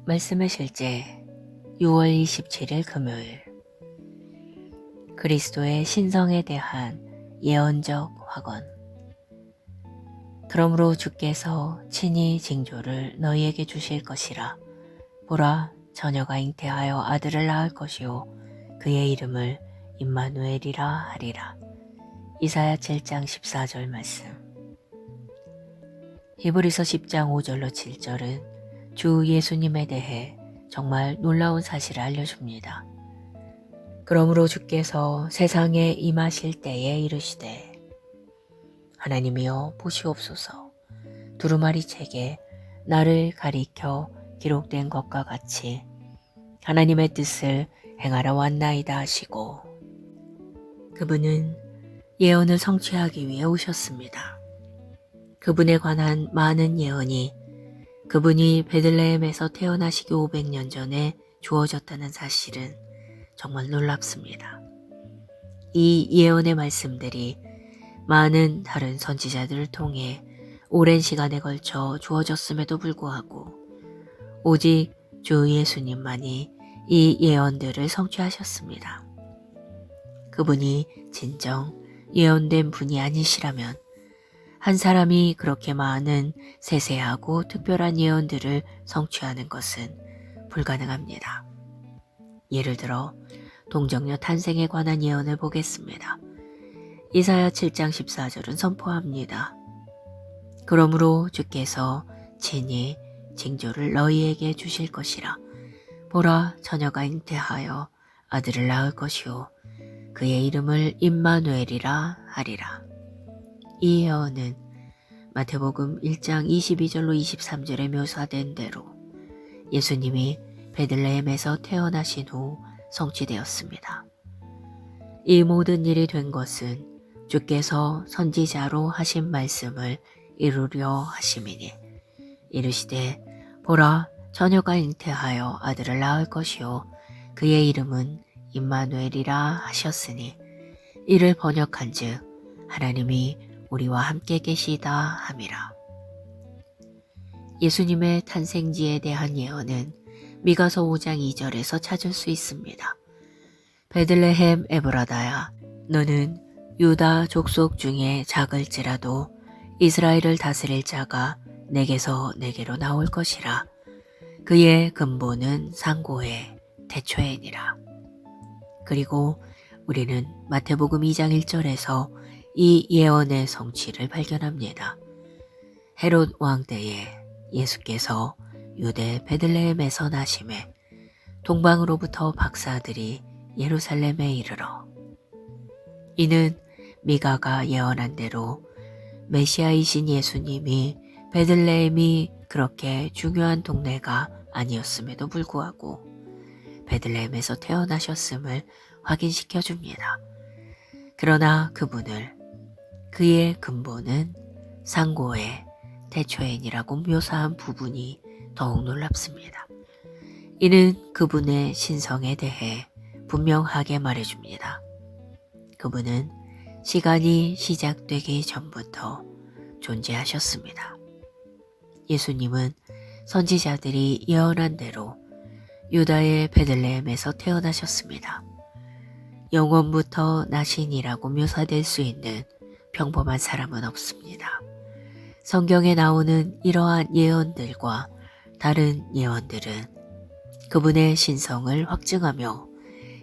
말씀의 실제 6월 27일 금요일 그리스도의 신성에 대한 예언적 확언. 그러므로 주께서 친히 징조를 너희에게 주실 것이라. 보라, 처녀가 잉태하여 아들을 낳을 것이요 그의 이름을 임마누엘이라 하리라. 이사야 7장 14절 말씀. 히브리서 10장 5절로 7절은 주 예수님에 대해 정말 놀라운 사실을 알려줍니다. 그러므로 주께서 세상에 임하실 때에 이르시되 하나님이여 보시옵소서. 두루마리 책에 나를 가리켜 기록된 것과 같이 하나님의 뜻을 행하러 왔나이다 하시고, 그분은 예언을 성취하기 위해 오셨습니다. 그분에 관한 많은 예언이 그분이 베들레헴에서 태어나시기 500년 전에 주어졌다는 사실은 정말 놀랍습니다. 이 예언의 말씀들이 많은 다른 선지자들을 통해 오랜 시간에 걸쳐 주어졌음에도 불구하고 오직 주 예수님만이 이 예언들을 성취하셨습니다. 그분이 진정 예언된 분이 아니시라면 한 사람이 그렇게 많은 세세하고 특별한 예언들을 성취하는 것은 불가능합니다. 예를 들어 동정녀 탄생에 관한 예언을 보겠습니다. 이사야 7장 14절은 선포합니다. 그러므로 주께서 친히 징조를 너희에게 주실 것이라. 보라, 처녀가 잉태하여 아들을 낳을 것이요 그의 이름을 임마누엘이라 하리라. 이 예언은 마태복음 1장 22절로 23절에 묘사된 대로 예수님이 베들레헴에서 태어나신 후 성취되었습니다. 이 모든 일이 된 것은 주께서 선지자로 하신 말씀을 이루려 하심이니, 이르시되 보라, 처녀가 잉태하여 아들을 낳을 것이요 그의 이름은 임마누엘이라 하셨으니, 이를 번역한즉 하나님이 우리와 함께 계시다 함이라. 예수님의 탄생지에 대한 예언은 미가서 5장 2절에서 찾을 수 있습니다. 베들레헴 에브라다야, 너는 유다 족속 중에 작을지라도 이스라엘을 다스릴 자가 내게서 내게로 나올 것이라. 그의 근본은 상고의 태초에니라. 그리고 우리는 마태복음 2장 1절에서 이 예언의 성취를 발견합니다. 헤롯 왕 때에 예수께서 유대 베들레헴에서 나심에 동방으로부터 박사들이 예루살렘에 이르러, 이는 미가가 예언한 대로 메시아이신 예수님이 베들레헴이 그렇게 중요한 동네가 아니었음에도 불구하고 베들레헴에서 태어나셨음을 확인시켜 줍니다. 그러나 그분을 그의 근본은 상고의 태초엔이라고 묘사한 부분이 더욱 놀랍습니다. 이는 그분의 신성에 대해 분명하게 말해줍니다. 그분은 시간이 시작되기 전부터 존재하셨습니다. 예수님은 선지자들이 예언한 대로 유다의 베들레헴에서 태어나셨습니다. 영원부터 나신이라고 묘사될 수 있는 평범한 사람은 없습니다. 성경에 나오는 이러한 예언들과 다른 예언들은 그분의 신성을 확증하며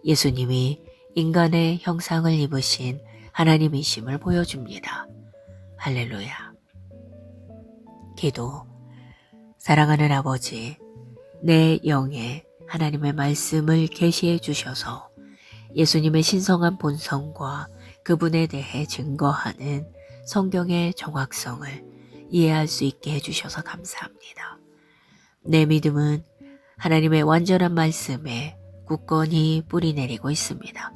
예수님이 인간의 형상을 입으신 하나님이심을 보여줍니다. 할렐루야. 기도. 사랑하는 아버지, 내 영에 하나님의 말씀을 계시해 주셔서 예수님의 신성한 본성과 그분에 대해 증거하는 성경의 정확성을 이해할 수 있게 해주셔서 감사합니다. 내 믿음은 하나님의 완전한 말씀에 굳건히 뿌리내리고 있습니다.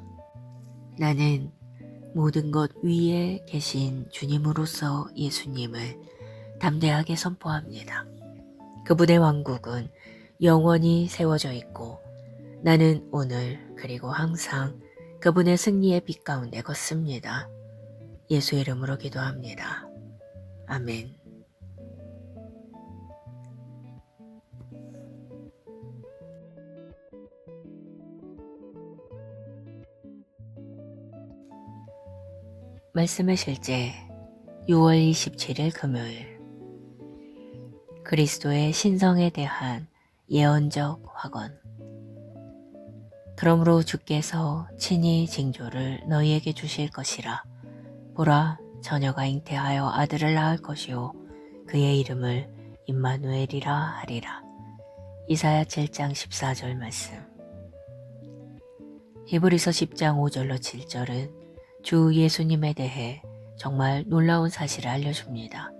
나는 모든 것 위에 계신 주님으로서 예수님을 담대하게 선포합니다. 그분의 왕국은 영원히 세워져 있고 나는 오늘 그리고 항상 그분의 승리의 빛 가운데 걷습니다. 예수 이름으로 기도합니다. 아멘. 말씀의 실제 6월 27일 금요일 그리스도의 신성에 대한 예언적 확언. 그러므로 주께서 친히 징조를 너희에게 주실 것이라. 보라, 처녀가 잉태하여 아들을 낳을 것이요 그의 이름을 임마누엘이라 하리라. 이사야 7장 14절 말씀. 히브리서 10장 5절로 7절은 주 예수님에 대해 정말 놀라운 사실을 알려줍니다.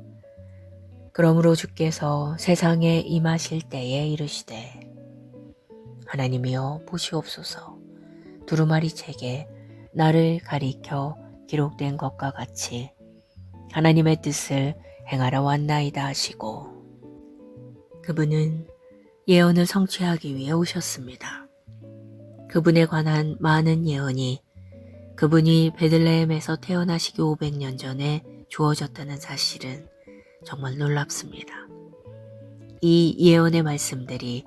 그러므로 주께서 세상에 임하실 때에 이르시되 하나님이여 보시옵소서. 두루마리 책에 나를 가리켜 기록된 것과 같이 하나님의 뜻을 행하러 왔나이다 하시고, 그분은 예언을 성취하기 위해 오셨습니다. 그분에 관한 많은 예언이 그분이 베들레헴에서 태어나시기 500년 전에 주어졌다는 사실은 정말 놀랍습니다. 이 예언의 말씀들이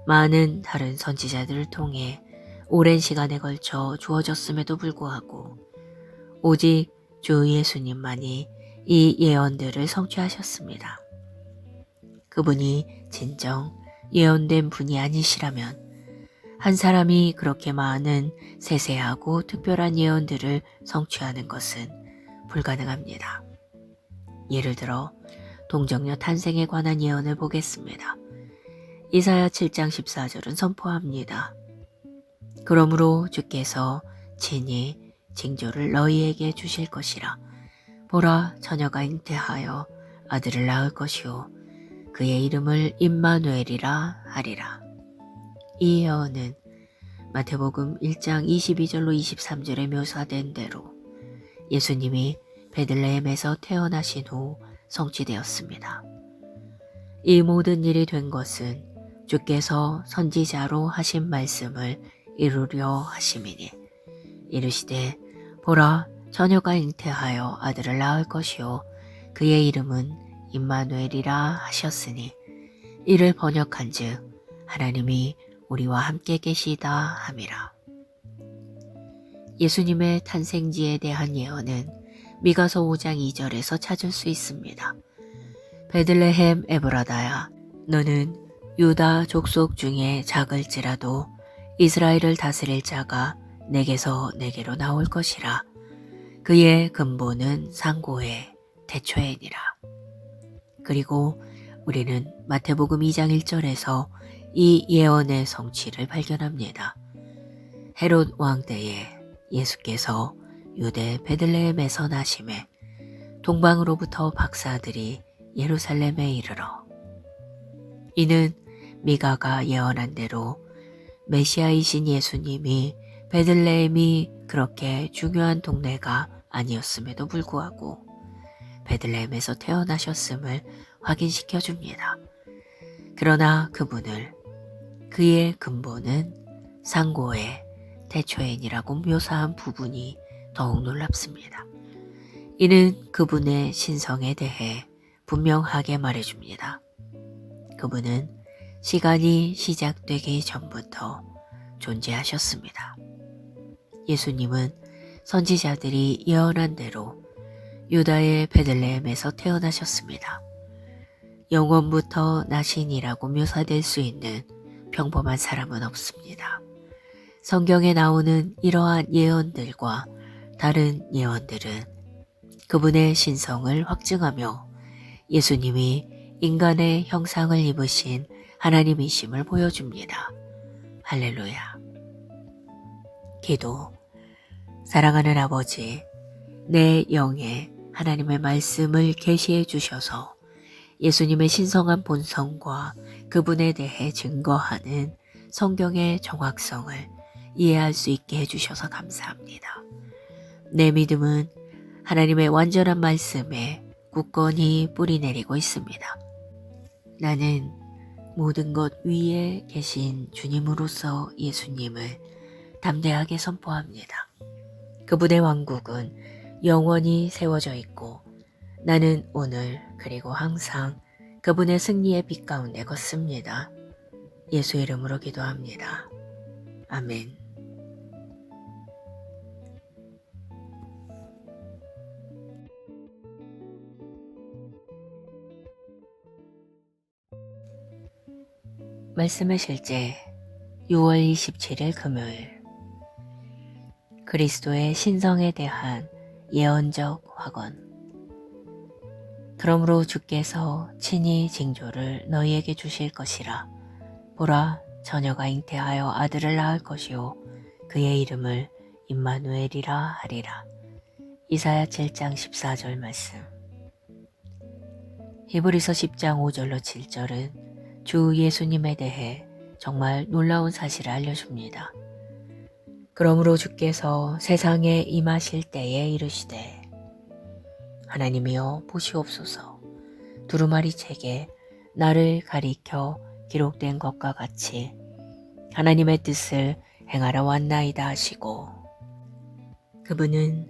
많은 다른 선지자들을 통해 오랜 시간에 걸쳐 주어졌음에도 불구하고 오직 주 예수님만이 이 예언들을 성취하셨습니다. 그분이 진정 예언된 분이 아니시라면 한 사람이 그렇게 많은 세세하고 특별한 예언들을 성취하는 것은 불가능합니다. 예를 들어 동정녀 탄생에 관한 예언을 보겠습니다. 이사야 7장 14절은 선포합니다. 그러므로 주께서 친히 징조를 너희에게 주실 것이라. 보라, 처녀가 잉태하여 아들을 낳을 것이요 그의 이름을 임마누엘이라 하리라. 이 예언은 마태복음 1장 22절로 23절에 묘사된 대로 예수님이 베들레헴에서 태어나신 후 성취되었습니다. 이 모든 일이 된 것은 주께서 선지자로 하신 말씀을 이루려 하심이니, 이르시되 보라, 처녀가 잉태하여 아들을 낳을 것이요 그의 이름은 임마누엘이라 하셨으니, 이를 번역한즉 하나님이 우리와 함께 계시다 함이라. 예수님의 탄생지에 대한 예언은 미가서 5장 2절에서 찾을 수 있습니다. 베들레헴 에브라다야, 너는 유다 족속 중에 작을지라도 이스라엘을 다스릴 자가 내게서 내게로 나올 것이라. 그의 근본은 상고의 태초에니라. 그리고 우리는 마태복음 2장 1절에서 이 예언의 성취를 발견합니다. 헤롯 왕 때에 예수께서 유대 베들레헴에서 나심에 동방으로부터 박사들이 예루살렘에 이르러, 이는 미가가 예언한 대로 메시아이신 예수님이 베들레헴이 그렇게 중요한 동네가 아니었음에도 불구하고 베들레헴에서 태어나셨음을 확인시켜 줍니다. 그러나 그분을 그의 근본은 상고의 태초엔이라고 묘사한 부분이 더욱 놀랍습니다. 이는 그분의 신성에 대해 분명하게 말해줍니다. 그분은 시간이 시작되기 전부터 존재하셨습니다. 예수님은 선지자들이 예언한 대로 유다의 베들레헴에서 태어나셨습니다. 영원부터 나신이라고 묘사될 수 있는 평범한 사람은 없습니다. 성경에 나오는 이러한 예언들과 다른 예언들은 그분의 신성을 확증하며 예수님이 인간의 형상을 입으신 하나님이심을 보여줍니다. 할렐루야. 기도. 사랑하는 아버지, 내 영에 하나님의 말씀을 계시해 주셔서 예수님의 신성한 본성과 그분에 대해 증거하는 성경의 정확성을 이해할 수 있게 해주셔서 감사합니다. 내 믿음은 하나님의 완전한 말씀에 굳건히 뿌리내리고 있습니다. 나는 모든 것 위에 계신 주님으로서 예수님을 담대하게 선포합니다. 그분의 왕국은 영원히 세워져 있고 나는 오늘 그리고 항상 그분의 승리의 빛 가운데 걷습니다. 예수 이름으로 기도합니다. 아멘. 말씀의 실제 6월 27일 금요일 그리스도의 신성에 대한 예언적 확언. 그러므로 주께서 친히 징조를 너희에게 주실 것이라. 보라, 처녀가 잉태하여 아들을 낳을 것이요 그의 이름을 임마누엘이라 하리라. 이사야 7장 14절 말씀. 히브리서 10장 5절로 7절은 주 예수님에 대해 정말 놀라운 사실을 알려줍니다. 그러므로 주께서 세상에 임하실 때에 이르시되 하나님이여 보시옵소서. 두루마리 책에 나를 가리켜 기록된 것과 같이 하나님의 뜻을 행하러 왔나이다 하시고, 그분은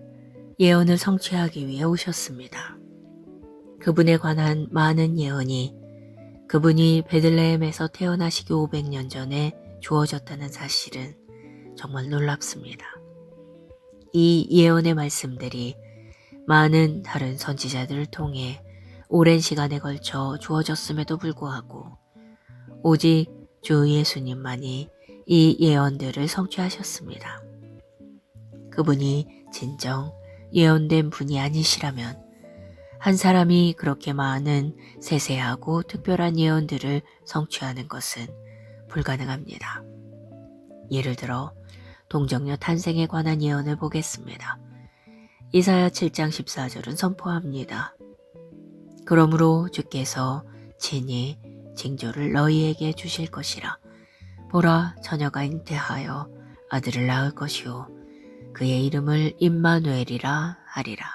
예언을 성취하기 위해 오셨습니다. 그분에 관한 많은 예언이 그분이 베들레헴에서 태어나시기 500년 전에 주어졌다는 사실은 정말 놀랍습니다. 이 예언의 말씀들이 많은 다른 선지자들을 통해 오랜 시간에 걸쳐 주어졌음에도 불구하고 오직 주 예수님만이 이 예언들을 성취하셨습니다. 그분이 진정 예언된 분이 아니시라면 한 사람이 그렇게 많은 세세하고 특별한 예언들을 성취하는 것은 불가능합니다. 예를 들어 동정녀 탄생에 관한 예언을 보겠습니다. 이사야 7장 14절은 선포합니다. 그러므로 주께서 친히 징조를 너희에게 주실 것이라. 보라, 처녀가 잉태하여 아들을 낳을 것이요 그의 이름을 임마누엘이라 하리라.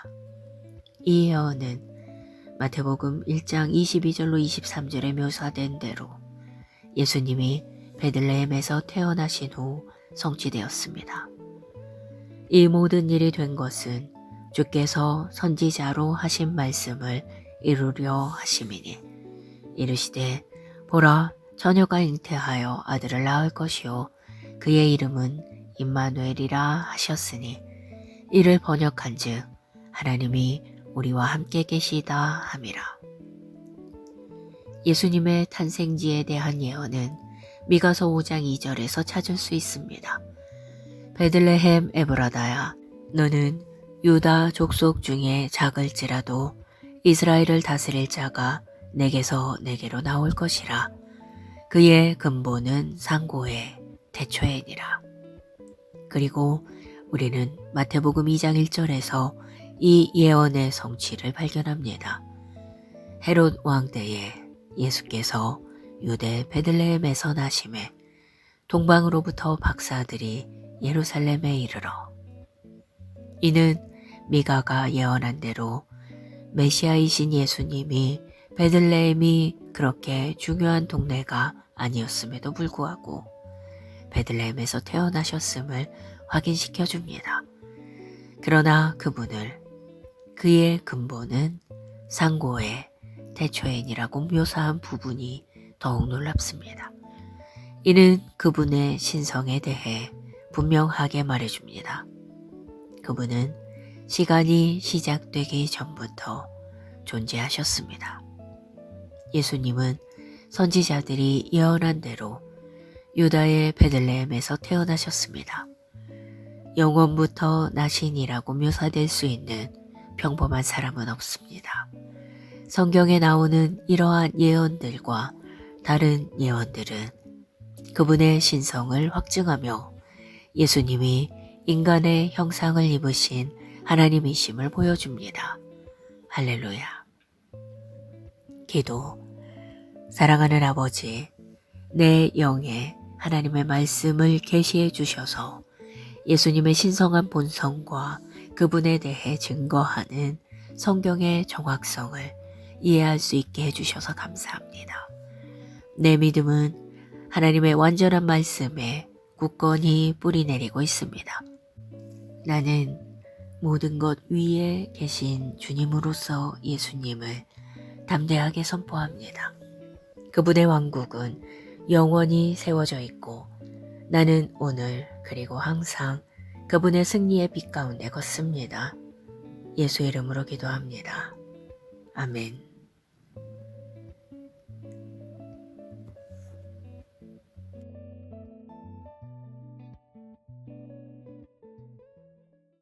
이 예언은 마태복음 1장 22절로 23절에 묘사된 대로 예수님이 베들레헴에서 태어나신 후 성취되었습니다. 이 모든 일이 된 것은 주께서 선지자로 하신 말씀을 이루려 하심이니, 이르시되 보라, 처녀가 잉태하여 아들을 낳을 것이요 그의 이름은 임마누엘이라 하셨으니, 이를 번역한즉 하나님이 우리와 함께 계시다 함이라. 예수님의 탄생지에 대한 예언은 미가서 5장 2절에서 찾을 수 있습니다. 베들레헴 에브라다야, 너는 유다 족속 중에 작을지라도 이스라엘을 다스릴 자가 내게서 내게로 나올 것이라. 그의 근본은 상고의 태초에니라. 그리고 우리는 마태복음 2장 1절에서 이 예언의 성취를 발견합니다. 헤롯 왕 때에 예수께서 유대 베들레헴에서 나심에 동방으로부터 박사들이 예루살렘에 이르러, 이는 미가가 예언한 대로 메시아이신 예수님이 베들레헴이 그렇게 중요한 동네가 아니었음에도 불구하고 베들레헴에서 태어나셨음을 확인시켜 줍니다. 그러나 그분을 그의 근본은 상고의 태초엔이라고 묘사한 부분이 더욱 놀랍습니다. 이는 그분의 신성에 대해 분명하게 말해줍니다. 그분은 시간이 시작되기 전부터 존재하셨습니다. 예수님은 선지자들이 예언한 대로 유다의 베들레헴에서 태어나셨습니다. 영원부터 나신이라고 묘사될 수 있는 평범한 사람은 없습니다. 성경에 나오는 이러한 예언들과 다른 예언들은 그분의 신성을 확증하며 예수님이 인간의 형상을 입으신 하나님이심을 보여줍니다. 할렐루야. 기도. 사랑하는 아버지, 내 영에 하나님의 말씀을 계시해 주셔서 예수님의 신성한 본성과 그분에 대해 증거하는 성경의 정확성을 이해할 수 있게 해주셔서 감사합니다. 내 믿음은 하나님의 완전한 말씀에 굳건히 뿌리 내리고 있습니다. 나는 모든 것 위에 계신 주님으로서 예수님을 담대하게 선포합니다. 그분의 왕국은 영원히 세워져 있고 나는 오늘 그리고 항상 그분의 승리의 빛 가운데 걷습니다. 예수 이름으로 기도합니다. 아멘.